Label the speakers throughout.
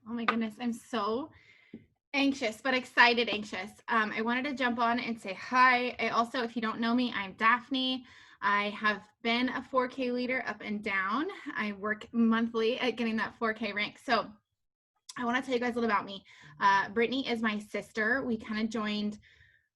Speaker 1: Oh my goodness, I'm so anxious, but excited anxious. I wanted to jump on and say hi. I also, if you don't know me, I'm Daphne. I have been a 4K leader up and down. I work monthly at getting that 4K rank. So I want to tell you guys a little about me. Brittany is my sister. We kind of joined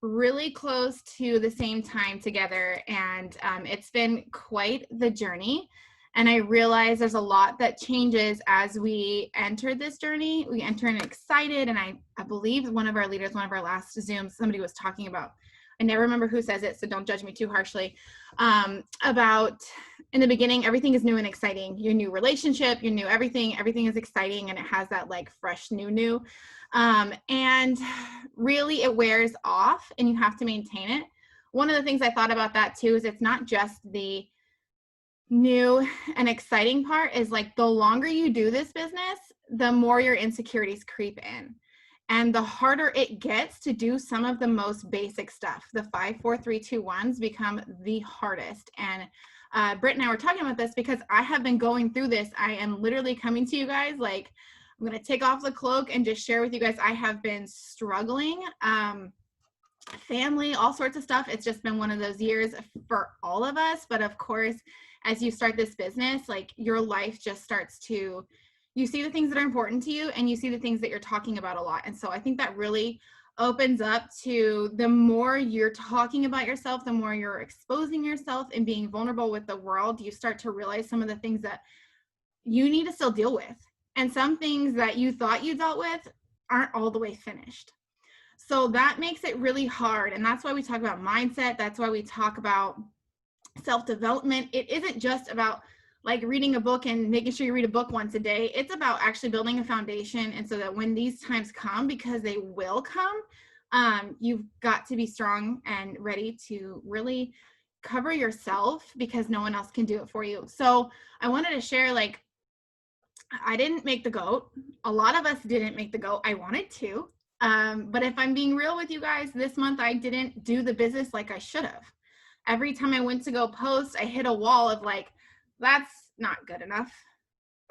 Speaker 1: really close to the same time together, and it's been quite the journey. And I realize there's a lot that changes as we enter this journey. We enter in excited, and I believe one of our leaders, one of our last Zooms, somebody was talking about, I never remember who says it, so don't judge me too harshly, about in the beginning, everything is new and exciting. Your new relationship, your new everything is exciting, and it has that like fresh new. And really it wears off and you have to maintain it. One of the things I thought about that too is it's not just the new and exciting part, is like the longer you do this business, the more your insecurities creep in. And the harder it gets to do some of the most basic stuff. The 5, 4, 3, 2, 1s become the hardest. And Britt and I were talking about this because I have been going through this. I am literally coming to you guys like, I'm going to take off the cloak and just share with you guys. I have been struggling, family, all sorts of stuff. It's just been one of those years for all of us. But of course, as you start this business, like your life just starts to, you see the things that are important to you and you see the things that you're talking about a lot. And so I think that really opens up to the more you're talking about yourself, the more you're exposing yourself and being vulnerable with the world, you start to realize some of the things that you need to still deal with. And some things that you thought you dealt with aren't all the way finished. So that makes it really hard. And that's why we talk about mindset. That's why we talk about self-development. It isn't just about like reading a book and making sure you read a book once a day. It's about actually building a foundation. And so that when these times come, because they will come, you've got to be strong and ready to really cover yourself because no one else can do it for you. So I wanted to share, like, I didn't make the GOAT. A lot of us didn't make the GOAT. I wanted to. But if I'm being real with you guys, this month I didn't do the business like I should have. Every time I went to go post, I hit a wall of like, that's not good enough.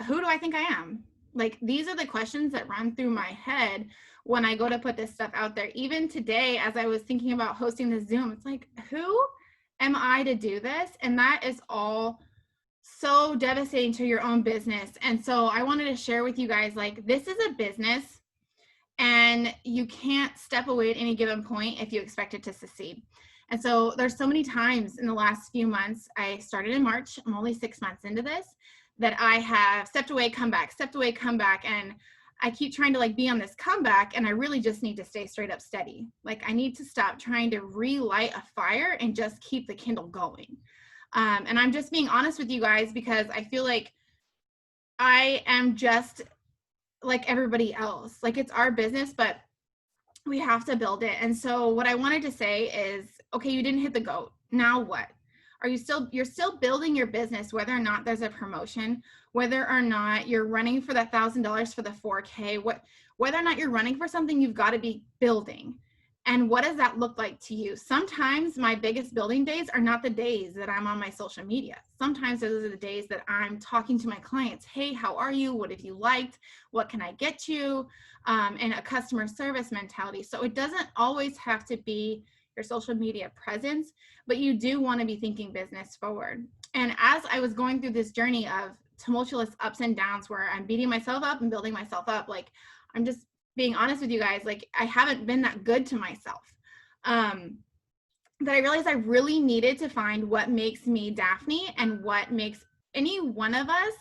Speaker 1: Who do I think I am? Like, these are the questions that run through my head when I go to put this stuff out there. Even today, as I was thinking about hosting the Zoom, it's like, who am I to do this? And that is all so devastating to your own business. And so I wanted to share with you guys, like, this is a business and you can't step away at any given point if you expect it to succeed. And so there's so many times in the last few months, I started in March, I'm only 6 months into this, that I have stepped away, come back, and I keep trying to like be on this comeback, and I really just need to stay straight up steady. Like, I need to stop trying to relight a fire and just keep the Kindle going. And I'm just being honest with you guys because I feel like I am just like everybody else. Like, it's our business, but we have to build it. And so what I wanted to say is, okay, you didn't hit the GOAT. Now what? You're still building your business, whether or not there's a promotion, whether or not you're running for that $1,000 for the 4K, whether or not you're running for something, you've got to be building. And what does that look like to you? Sometimes my biggest building days are not the days that I'm on my social media. Sometimes those are the days that I'm talking to my clients. Hey, how are you? What have you liked? What can I get you? And a customer service mentality. So it doesn't always have to be your social media presence, but you do want to be thinking business forward. And as I was going through this journey of tumultuous ups and downs where I'm beating myself up and building myself up, like, I'm just being honest with you guys, like, I haven't been that good to myself. That I realized I really needed to find what makes me Daphne and what makes any one of us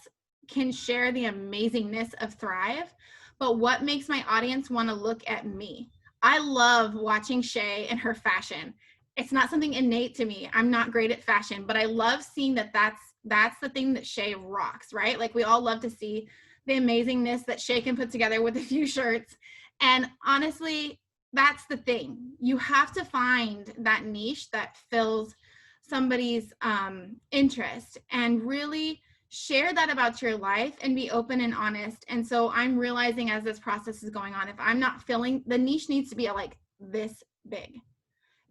Speaker 1: can share the amazingness of Thrive, but what makes my audience want to look at me. I love watching Shay and her fashion. It's not something innate to me. I'm not great at fashion, but I love seeing that that's the thing that Shay rocks, right? Like, we all love to see the amazingness that Shay can put together with a few shirts. And honestly, that's the thing. You have to find that niche that fills somebody's interest and really share that about your life and be open and honest. And so I'm realizing as this process is going on, if I'm not filling, the niche needs to be like this big,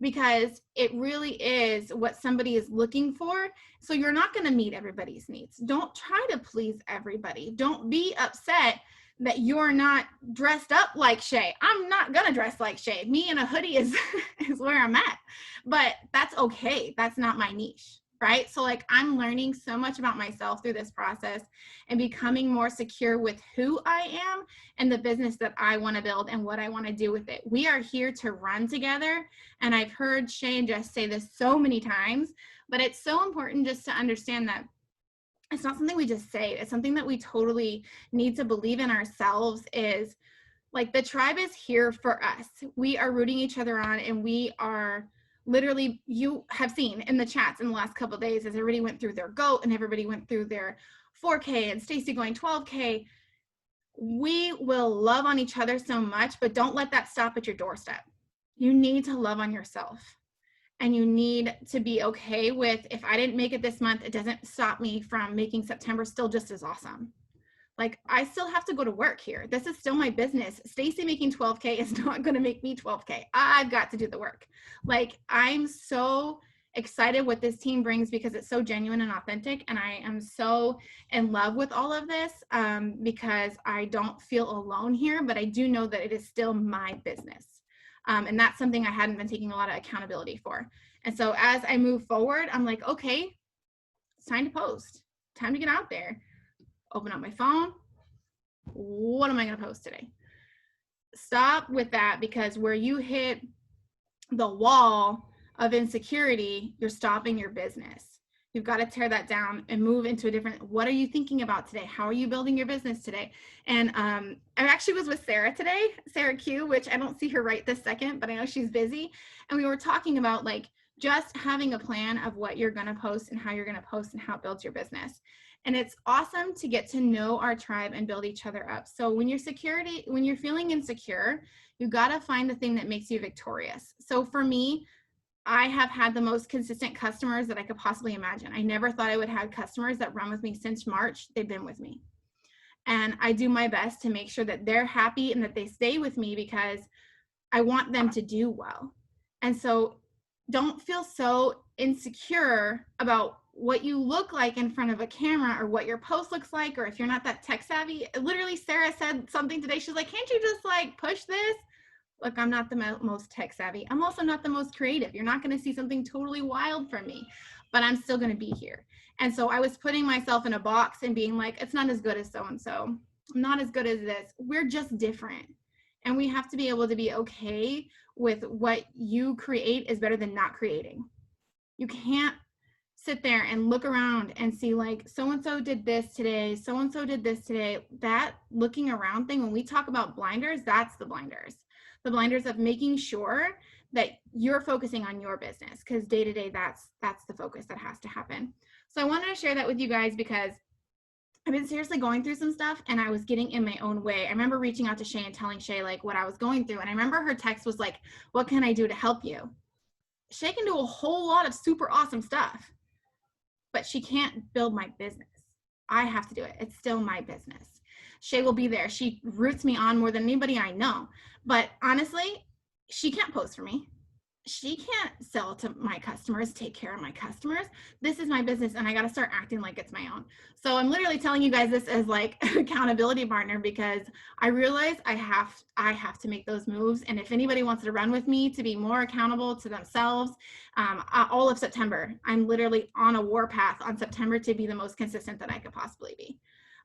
Speaker 1: because it really is what somebody is looking for. So you're not going to meet everybody's needs. Don't try to please everybody. Don't be upset that you're not dressed up like Shay. I'm not gonna dress like Shay. Me in a hoodie is is where I'm at, but that's okay. That's not my niche, right? So like I'm learning so much about myself through this process and becoming more secure with who I am and the business that I want to build and what I want to do with it. We are here to run together, and I've heard Shay and Jess say this so many times, but it's so important just to understand that it's not something we just say. It's something that we totally need to believe in ourselves. Is like the tribe is here for us. We are rooting each other on, and we are literally, you have seen in the chats in the last couple of days as everybody went through their GOAT and everybody went through their 4K and Stacy going 12K. We will love on each other so much, but don't let that stop at your doorstep. You need to love on yourself. And you need to be okay with, if I didn't make it this month, it doesn't stop me from making September still just as awesome. Like I still have to go to work here. This is still my business. Stacy making 12K is not going to make me 12K. I've got to do the work. Like I'm so excited what this team brings because it's so genuine and authentic. And I am so in love with all of this because I don't feel alone here, but I do know that it is still my business. And that's something I hadn't been taking a lot of accountability for. And so as I move forward, I'm like, okay, it's time to post, time to get out there, open up my phone. What am I going to post today? Stop with that, because where you hit the wall of insecurity, you're stopping your business. You've got to tear that down and move into a different, what are you thinking about today? How are you building your business today? And I actually was with Sarah today, Sarah Q, which I don't see her right this second, but I know she's busy. And we were talking about like just having a plan of what you're going to post and how you're going to post and how it builds your business. And it's awesome to get to know our tribe and build each other up. So when you're feeling insecure, you got to find the thing that makes you victorious. So for me, I have had the most consistent customers that I could possibly imagine. I never thought I would have customers that run with me since March. They've been with me. And I do my best to make sure that they're happy and that they stay with me because I want them to do well. And so don't feel so insecure about what you look like in front of a camera or what your post looks like, or if you're not that tech savvy. Literally, Sarah said something today. She's like, can't you just like push this? Look, I'm not the most tech savvy. I'm also not the most creative. You're not going to see something totally wild from me, but I'm still going to be here. And so I was putting myself in a box and being like, it's not as good as so-and-so. I'm not as good as this. We're just different. And we have to be able to be okay with what you create is better than not creating. You can't sit there and look around and see like so-and-so did this today, so-and-so did this today. That looking around thing, when we talk about blinders, that's the blinders. The blinders of making sure that you're focusing on your business, because day to day, that's the focus that has to happen. So I wanted to share that with you guys because I've been seriously going through some stuff and I was getting in my own way. I remember reaching out to Shay and telling Shay like what I was going through. And I remember her text was like, what can I do to help you? Shay can do a whole lot of super awesome stuff, but she can't build my business. I have to do it. It's still my business. Shay will be there. She roots me on more than anybody I know. But honestly, she can't post for me. She can't sell to my customers, take care of my customers. This is my business and I got to start acting like it's my own. So I'm literally telling you guys this as like an accountability partner because I realize I have to make those moves. And if anybody wants to run with me to be more accountable to themselves, all of September, I'm literally on a warpath on September to be the most consistent that I could possibly be.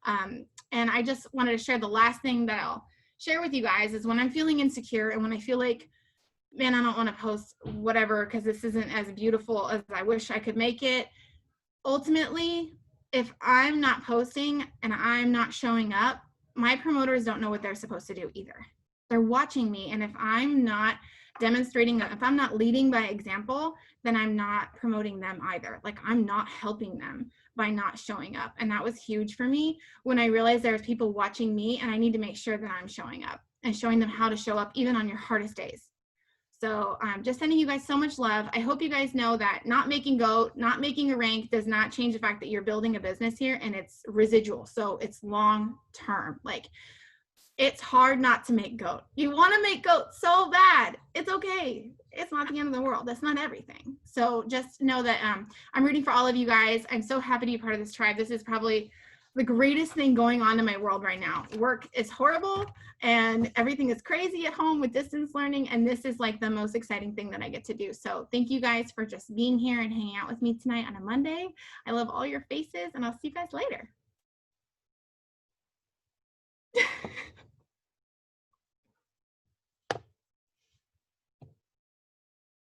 Speaker 1: And I just wanted to share the last thing that I'll share with you guys is when I'm feeling insecure and when I feel like, man, I don't want to post whatever because this isn't as beautiful as I wish I could make it. Ultimately, if I'm not posting and I'm not showing up, my promoters don't know what they're supposed to do either. They're watching me. And if I'm not demonstrating, if I'm not leading by example, then I'm not promoting them either. Like I'm not helping them by not showing up. And that was huge for me when I realized there's people watching me and I need to make sure that I'm showing up and showing them how to show up even on your hardest days. So just sending you guys so much love. I hope you guys know that not making GOAT, not making a rank does not change the fact that you're building a business here and it's residual. So it's long term. Like it's hard not to make GOAT. You want to make GOAT so bad. It's okay. It's not the end of the world. That's not everything. So just know that I'm rooting for all of you guys. I'm so happy to be part of this tribe. This is probably the greatest thing going on in my world right now. Work is horrible and everything is crazy at home with distance learning. And this is like the most exciting thing that I get to do. So thank you guys for just being here and hanging out with me tonight on a Monday. I love all your faces and I'll see you guys later.